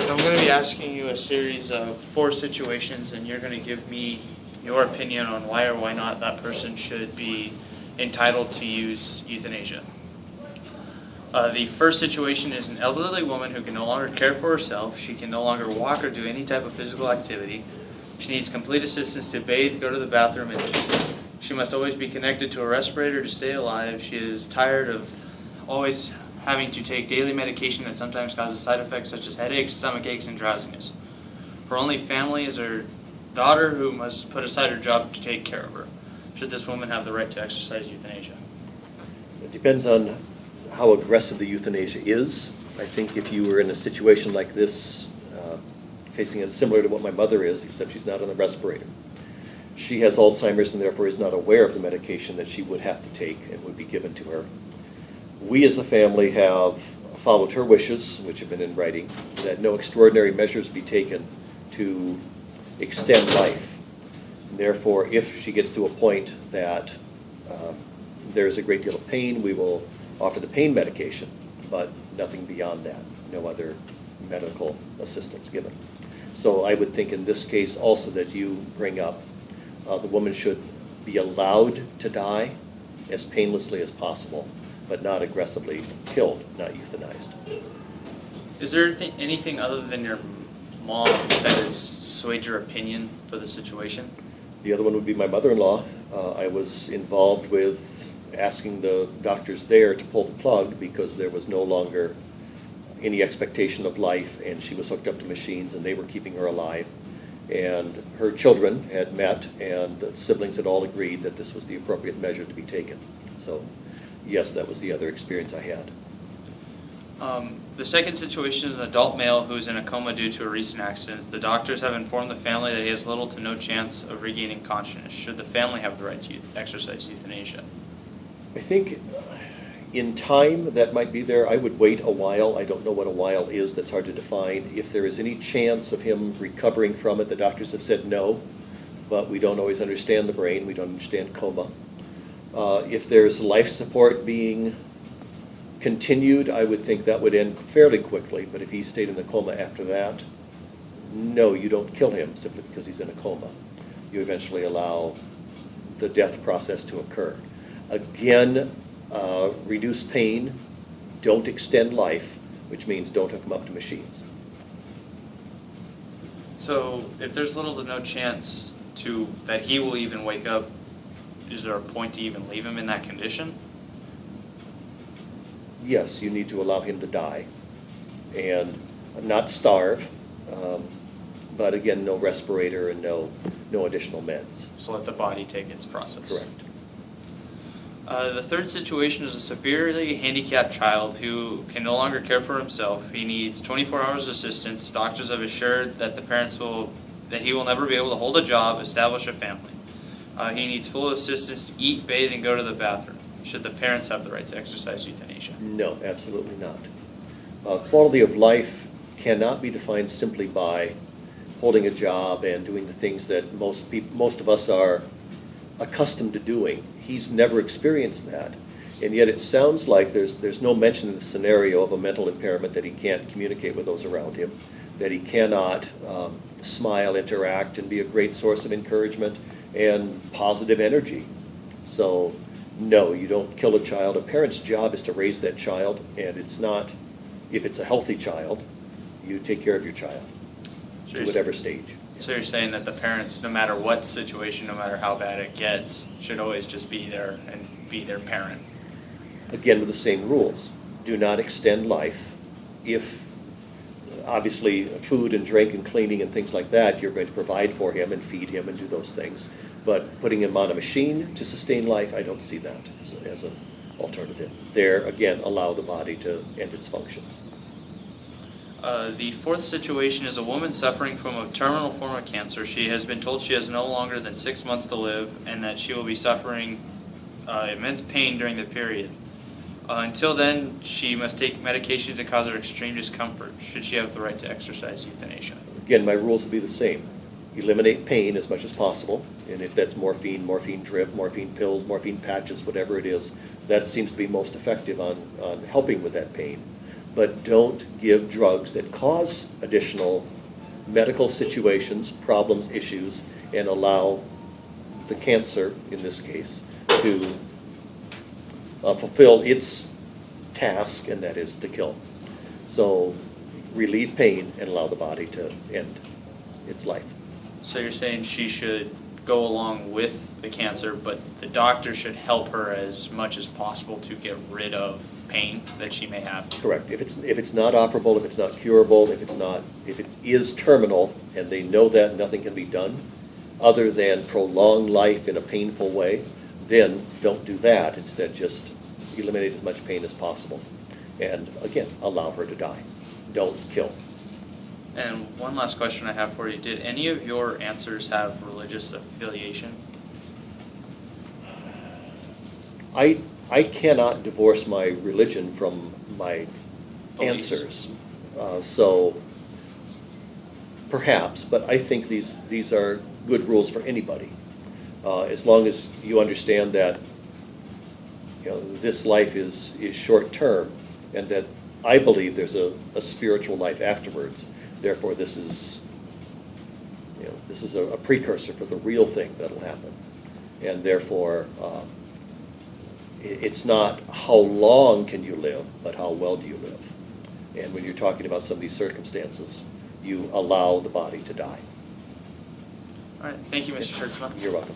So I'm going to be asking you a series of 4 situations, and you're going to give me your opinion on why or why not that person should be entitled to use euthanasia. The first situation is an elderly woman who can no longer care for herself. She can no longer walk or do any type of physical activity. She needs complete assistance to bathe, go to the bathroom, and she must always be connected to a respirator to stay alive. She is tired of always having to take daily medication that sometimes causes side effects such as headaches, stomach aches, and drowsiness. Her only family is her daughter, who must put aside her job to take care of her. Should this woman have the right to exercise euthanasia? It depends on how aggressive the euthanasia is. I think if you were in a situation like this, facing it similar to what my mother is, except she's not on the respirator. She has Alzheimer's and therefore is not aware of the medication that she would have to take and would be given to her. We as a family have followed her wishes, which have been in writing, that no extraordinary measures be taken to extend life. And therefore, if she gets to a point that there's a great deal of pain, we will offer the pain medication, but nothing beyond that, no other medical assistance given. So I would think in this case also that you bring up the woman should be allowed to die as painlessly as possible, but not aggressively killed, not euthanized. Is there anything other than your mom that has swayed your opinion for the situation? The other one would be my mother-in-law. I was involved with asking the doctors there to pull the plug because there was no longer any expectation of life, and she was hooked up to machines and they were keeping her alive. And her children had met and the siblings had all agreed that this was the appropriate measure to be taken. So yes, that was the other experience I had. The second situation is an adult male who is in a coma due to a recent accident. The doctors have informed the family that he has little to no chance of regaining consciousness. Should the family have the right to exercise euthanasia? I think in time that might be there. I would wait a while. I don't know what a while is. That's hard to define. If there is any chance of him recovering from it, the doctors have said no, but we don't always understand the brain. We don't understand coma. If there's life support being continued, I would think that would end fairly quickly, but if he stayed in the coma after that, no, you don't kill him simply because he's in a coma. You eventually allow the death process to occur. Again, reduce pain, don't extend life, which means don't hook him up to machines. So if there's little to no chance that he will even wake up, is there a point to even leave him in that condition? Yes, you need to allow him to die and not starve, but again, no respirator and no additional meds. So let the body take its process. Correct. The third situation is a severely handicapped child who can no longer care for himself. He needs 24 hours assistance. Doctors have assured that he will never be able to hold a job, establish a family. He needs full assistance to eat, bathe, and go to the bathroom. Should the parents have the right to exercise euthanasia? No, absolutely not. Quality of life cannot be defined simply by holding a job and doing the things that most of us are accustomed to doing. He's never experienced that, and yet it sounds like there's no mention in the scenario of a mental impairment, that he can't communicate with those around him, that he cannot smile, interact, and be a great source of encouragement and positive energy. So no, you don't kill a child. A parent's job is to raise that child, and it's not, if it's a healthy child, you take care of your child to whatever stage. So you're saying that the parents, no matter what situation, no matter how bad it gets, should always just be there and be their parent? Again, with the same rules. Do not extend life. If, obviously, food and drink and cleaning and things like that, you're going to provide for him and feed him and do those things. But putting him on a machine to sustain life, I don't see that as an alternative. There, again, allow the body to end its function. The fourth situation is a woman suffering from a terminal form of cancer. She has been told she has no longer than 6 months to live and that she will be suffering immense pain during the period. Until then, she must take medication to cause her extreme discomfort. Should she have the right to exercise euthanasia? Again, my rules would be the same. Eliminate pain as much as possible, and if that's morphine, morphine drip, morphine pills, morphine patches, whatever it is, that seems to be most effective on helping with that pain. but don't give drugs that cause additional medical situations, problems, issues, and allow the cancer, in this case, to fulfill its task, and that is to kill. So relieve pain and allow the body to end its life. So you're saying she should go along with the cancer, but the doctor should help her as much as possible to get rid of pain that she may have. Correct. If it's not operable, if it's not curable, if it is terminal, and they know that nothing can be done other than prolong life in a painful way, then don't do that. Instead, just eliminate as much pain as possible. And again, allow her to die. Don't kill. And one last question I have for you. Did any of your answers have religious affiliation? I cannot divorce my religion from my Beliefs. answers. So perhaps, but I think these are good rules for anybody. As long as you understand that this life is short term, and that I believe there's a spiritual life afterwards. Therefore, this is a precursor for the real thing that'll happen, and therefore it's not how long can you live, but how well do you live. And when you're talking about some of these circumstances, you allow the body to die. All right. Thank you, Mr. Sjoerdsma. You're welcome.